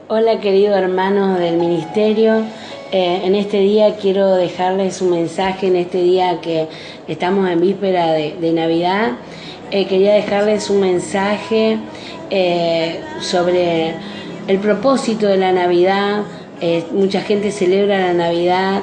Hola queridos hermanos del ministerio, en este día quiero dejarles un mensaje, en este día que estamos en víspera de Navidad. Quería dejarles un mensaje sobre el propósito de la Navidad. Mucha gente celebra la Navidad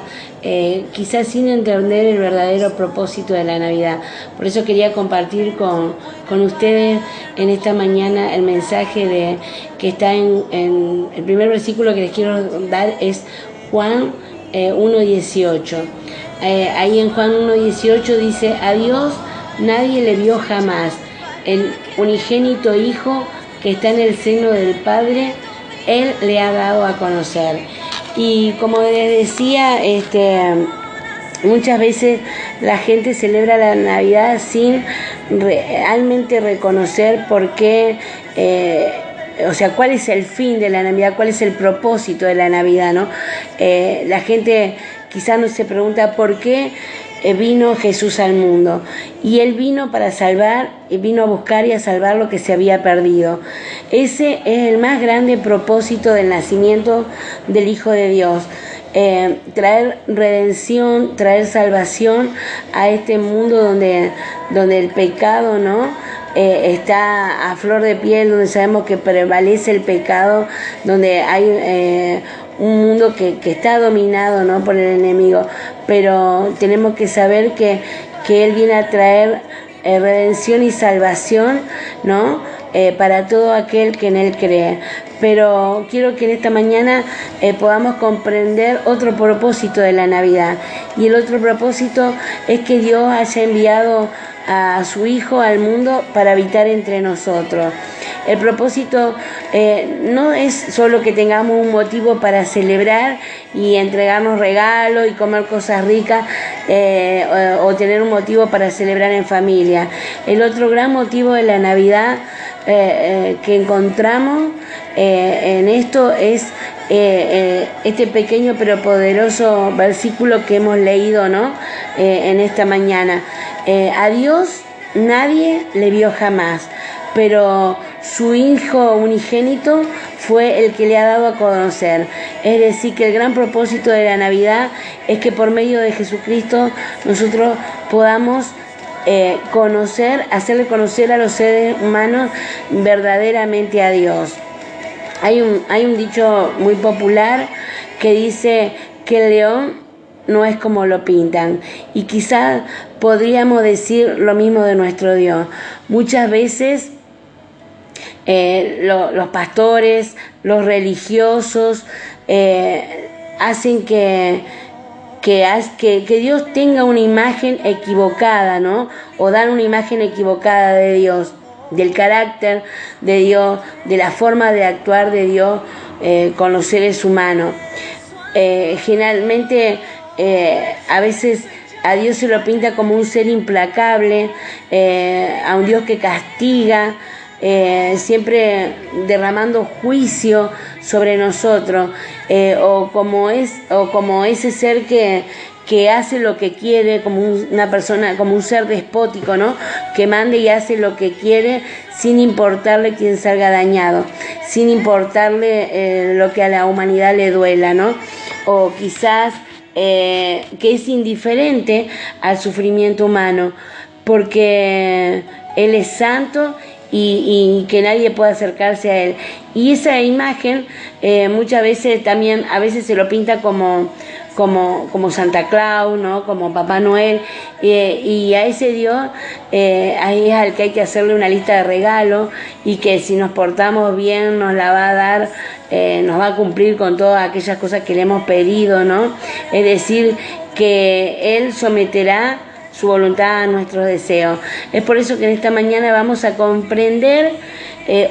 quizás sin entender el verdadero propósito de la Navidad. Por eso quería compartir con ustedes en esta mañana el mensaje que está en el primer versículo que les quiero dar es Juan 1:18. Ahí en Juan 1:18 dice: a Dios nadie le vio jamás, el unigénito Hijo que está en el seno del Padre, Él le ha dado a conocer. Y como les decía, muchas veces la gente celebra la Navidad sin realmente reconocer por qué, cuál es el fin de la Navidad, cuál es el propósito de la Navidad, ¿no? La gente quizás no se pregunta por qué vino Jesús al mundo, y Él vino para salvar, y vino a buscar y a salvar lo que se había perdido. Ese es el más grande propósito del nacimiento del Hijo de Dios. Traer redención, traer salvación a este mundo donde el pecado, ¿no? Está a flor de piel, donde sabemos que prevalece el pecado, donde hay un mundo que está dominado, ¿no?, por el enemigo. Pero tenemos que saber que Él viene a traer redención y salvación, ¿no?, para todo aquel que en Él cree. Pero quiero que en esta mañana podamos comprender otro propósito de la Navidad. Y el otro propósito es que Dios haya enviado a su Hijo al mundo para habitar entre nosotros. El propósito no es solo que tengamos un motivo para celebrar y entregarnos regalos y comer cosas ricas, o tener un motivo para celebrar en familia. El otro gran motivo de la Navidad que encontramos en esto es este pequeño pero poderoso versículo que hemos leído, ¿no?, en esta mañana. A Dios nadie le vio jamás, pero su Hijo unigénito fue el que le ha dado a conocer. Es decir, que el gran propósito de la Navidad es que por medio de Jesucristo nosotros podamos hacerle conocer a los seres humanos verdaderamente a Dios. Hay un dicho muy popular que dice que el león no es como lo pintan, y quizás podríamos decir lo mismo de nuestro Dios. Muchas veces los pastores, los religiosos hacen que Dios tenga una imagen equivocada, ¿no?, o dan una imagen equivocada de Dios, del carácter de Dios, de la forma de actuar de Dios con los seres humanos. Generalmente a veces a Dios se lo pinta como un ser implacable, a un Dios que castiga, siempre derramando juicio sobre nosotros, o como ese ser que hace lo que quiere, como una persona, como un ser despótico, ¿no?, que manda y hace lo que quiere sin importarle quién salga dañado, sin importarle lo que a la humanidad le duela, ¿no?, o quizás que es indiferente al sufrimiento humano, porque Él es santo y que nadie puede acercarse a Él. Y esa imagen muchas veces también, a veces se lo pinta como Santa Claus, ¿no?, como Papá Noel, y a ese Dios ahí es al que hay que hacerle una lista de regalos, y que si nos portamos bien nos la va a dar, nos va a cumplir con todas aquellas cosas que le hemos pedido, ¿no? Es decir, que Él someterá su voluntad a nuestros deseos. Es por eso que en esta mañana vamos a comprender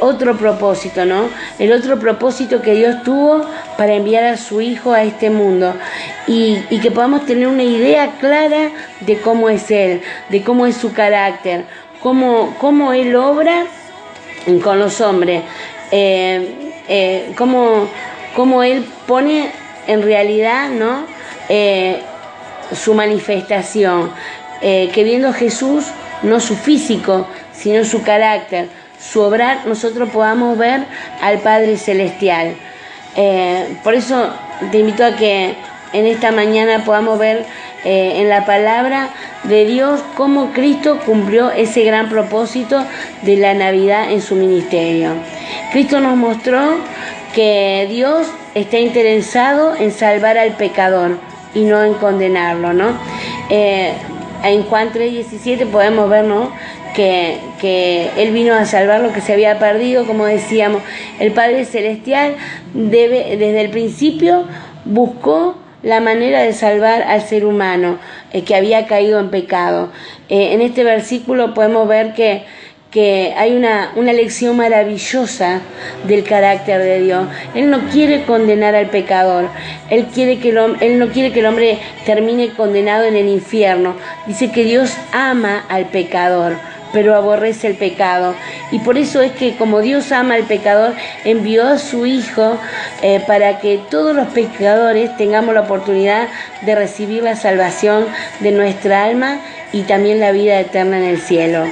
otro propósito, ¿no? El otro propósito que Dios tuvo para enviar a su Hijo a este mundo, y que podamos tener una idea clara de cómo es Él, de cómo es su carácter, cómo Él obra con los hombres, cómo Él pone en realidad, ¿no?, su manifestación, que viendo Jesús, no su físico, sino su carácter, su obrar, nosotros podamos ver al Padre Celestial. Por eso te invito a que en esta mañana podamos ver en la palabra de Dios cómo Cristo cumplió ese gran propósito de la Navidad en su ministerio. Cristo nos mostró que Dios está interesado en salvar al pecador y no en condenarlo, ¿no? En Juan 3:17 podemos ver, ¿no?, que Él vino a salvar lo que se había perdido. Como decíamos, el Padre Celestial desde el principio buscó la manera de salvar al ser humano que había caído en pecado. En este versículo podemos ver que hay una lección maravillosa del carácter de Dios. Él no quiere condenar al pecador. Él no quiere que el hombre termine condenado en el infierno. Dice que Dios ama al pecador, pero aborrece el pecado. Y por eso es que, como Dios ama al pecador, envió a su Hijo para que todos los pecadores tengamos la oportunidad de recibir la salvación de nuestra alma y también la vida eterna en el cielo.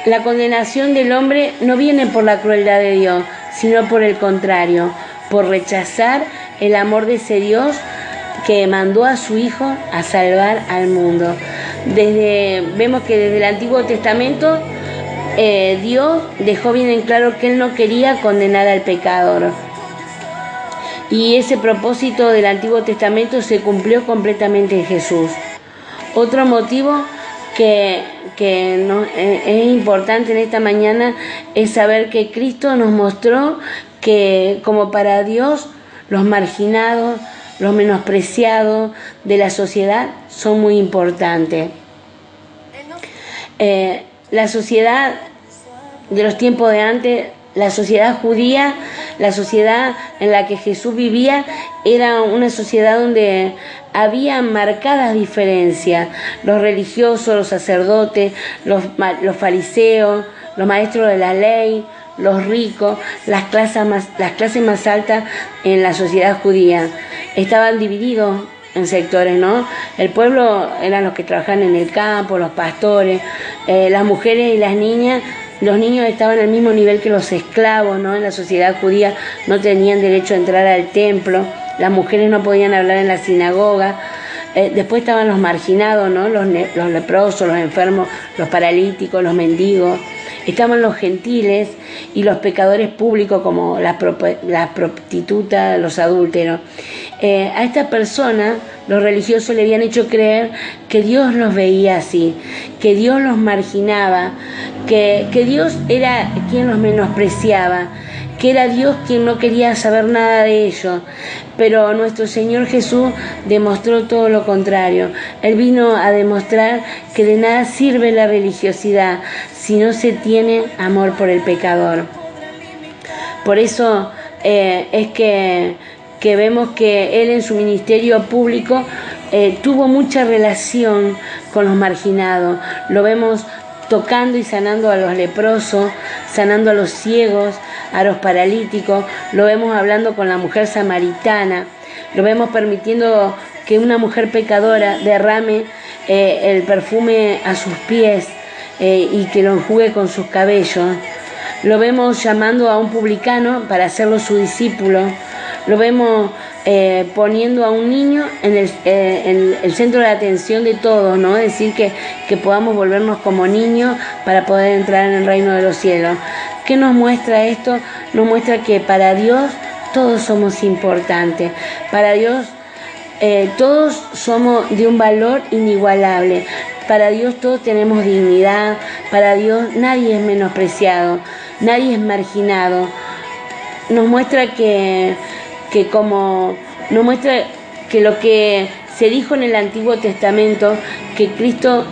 La condenación del hombre no viene por la crueldad de Dios, sino por el contrario, por rechazar el amor de ese Dios que mandó a su Hijo a salvar al mundo. Vemos que desde el Antiguo Testamento Dios dejó bien en claro que Él no quería condenar al pecador. Y ese propósito del Antiguo Testamento se cumplió completamente en Jesús. Otro motivo que es importante en esta mañana es saber que Cristo nos mostró que, como para Dios, los marginados, los menospreciados de la sociedad son muy importantes. La sociedad de los tiempos de antes, la sociedad judía, la sociedad en la que Jesús vivía, era una sociedad donde había marcadas diferencias. Los religiosos, los sacerdotes, los fariseos, los maestros de la ley, los ricos, las clases más altas en la sociedad judía estaban divididos en sectores, ¿no? El pueblo eran los que trabajaban en el campo, los pastores, las mujeres y las niñas. Los niños estaban al mismo nivel que los esclavos, ¿no? En la sociedad judía no tenían derecho a entrar al templo, las mujeres no podían hablar en la sinagoga. Después estaban los marginados, ¿no? Los leprosos, los enfermos, los paralíticos, los mendigos. Estaban los gentiles y los pecadores públicos como las prostitutas, los adúlteros. A estas personas los religiosos le habían hecho creer que Dios los veía así, que Dios los marginaba, que Dios era quien los menospreciaba, que era Dios quien no quería saber nada de ellos. Pero nuestro Señor Jesús demostró todo lo contrario. Él vino a demostrar que de nada sirve la religiosidad si no se tiene amor por el pecador. Por eso es que vemos que Él en su ministerio público tuvo mucha relación con los marginados. Lo vemos tocando y sanando a los leprosos, sanando a los ciegos, a los paralíticos. Lo vemos hablando con la mujer samaritana. Lo vemos permitiendo que una mujer pecadora derrame el perfume a sus pies y que lo enjugue con sus cabellos. Lo vemos llamando a un publicano para hacerlo su discípulo. Lo vemos poniendo a un niño en el centro de atención de todos, ¿no? Es decir, que podamos volvernos como niños para poder entrar en el reino de los cielos. ¿Qué nos muestra esto? Nos muestra que para Dios todos somos importantes. Para Dios todos somos de un valor inigualable. Para Dios todos tenemos dignidad. Para Dios nadie es menospreciado, nadie es marginado. Nos muestra nos muestra que lo que se dijo en el Antiguo Testamento, que Cristo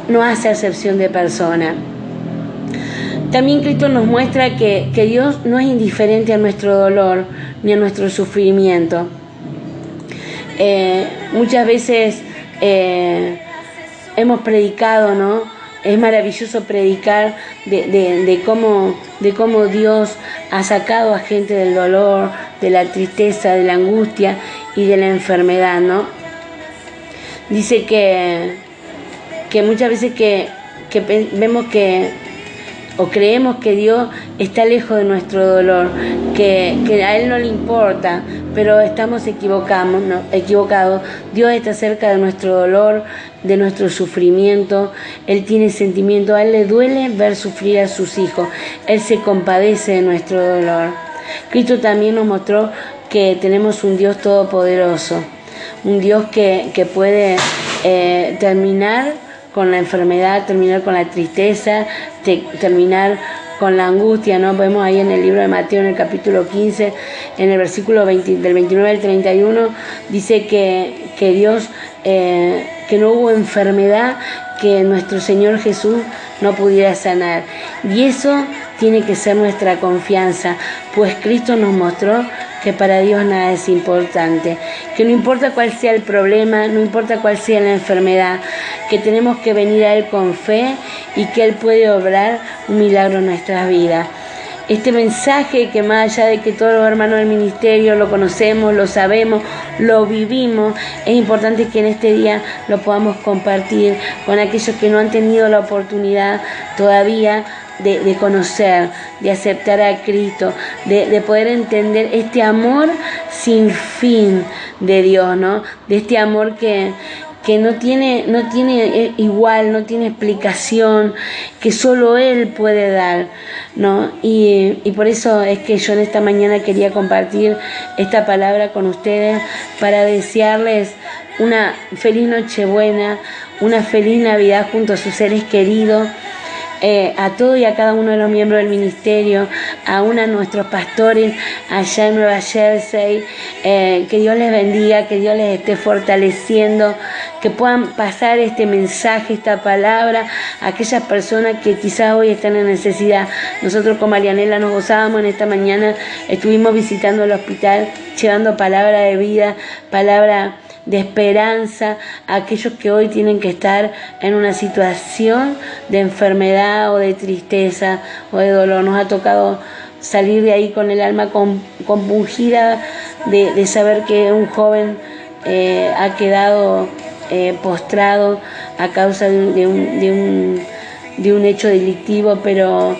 no hace acepción de persona. También Cristo nos muestra que Dios no es indiferente a nuestro dolor ni a nuestro sufrimiento. Muchas veces hemos predicado, ¿no? Es maravilloso predicar de cómo Dios ha sacado a gente del dolor, de la tristeza, de la angustia y de la enfermedad, ¿no? Dice que muchas veces que vemos o creemos que Dios está lejos de nuestro dolor, que a Él no le importa, pero estamos equivocados, ¿no? Dios está cerca de nuestro dolor, de nuestro sufrimiento. Él tiene sentimiento, a Él le duele ver sufrir a sus hijos, Él se compadece de nuestro dolor. Cristo también nos mostró que tenemos un Dios todopoderoso, un Dios que puede terminar con la enfermedad, terminar con la tristeza, terminar con la angustia, ¿no? Vemos ahí en el libro de Mateo, en el capítulo 15, en el versículo 20, del 29 al 31, dice que Dios, que no hubo enfermedad que nuestro Señor Jesús no pudiera sanar. Y eso tiene que ser nuestra confianza, pues Cristo nos mostró que para Dios nada es importante, que no importa cuál sea el problema, no importa cuál sea la enfermedad, que tenemos que venir a Él con fe y que Él puede obrar un milagro en nuestras vidas. Este mensaje, que más allá de que todos los hermanos del ministerio lo conocemos, lo sabemos, lo vivimos, es importante que en este día lo podamos compartir con aquellos que no han tenido la oportunidad todavía de conocer, de aceptar a Cristo, de poder entender este amor sin fin de Dios, ¿no? De este amor que no tiene igual, no tiene explicación, que solo Él puede dar, ¿no? Y por eso es que yo en esta mañana quería compartir esta palabra con ustedes para desearles una feliz Nochebuena, una feliz Navidad junto a sus seres queridos. A todos y a cada uno de los miembros del ministerio, a uno de nuestros pastores allá en Nueva Jersey, que Dios les bendiga, que Dios les esté fortaleciendo, que puedan pasar este mensaje, esta palabra a aquellas personas que quizás hoy están en necesidad. Nosotros con Marianela nos gozábamos en esta mañana, estuvimos visitando el hospital, llevando palabra de vida, palabra de esperanza a aquellos que hoy tienen que estar en una situación de enfermedad o de tristeza o de dolor. Nos ha tocado salir de ahí con el alma compungida de saber que un joven ha quedado postrado a causa de un hecho delictivo, pero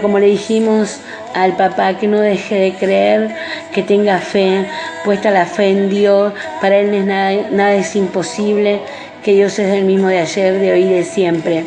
como le dijimos al papá, que no deje de creer, que tenga fe, puesta la fe en Dios. Para Él nada es imposible, que Dios es el mismo de ayer, de hoy y de siempre.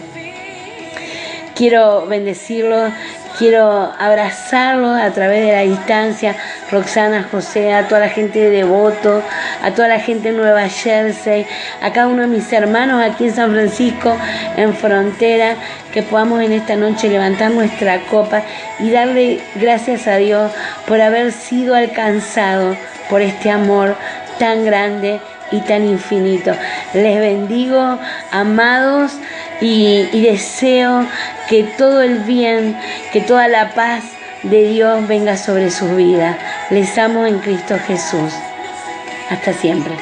Quiero bendecirlo, quiero abrazarlo a través de la distancia. Roxana, José, a toda la gente de Devoto, a toda la gente de Nueva Jersey, a cada uno de mis hermanos aquí en San Francisco, en Frontera, que podamos en esta noche levantar nuestra copa y darle gracias a Dios por haber sido alcanzado por este amor tan grande y tan infinito. Les bendigo, amados, y deseo que todo el bien, que toda la paz de Dios venga sobre sus vidas. Les amo en Cristo Jesús. Hasta siempre.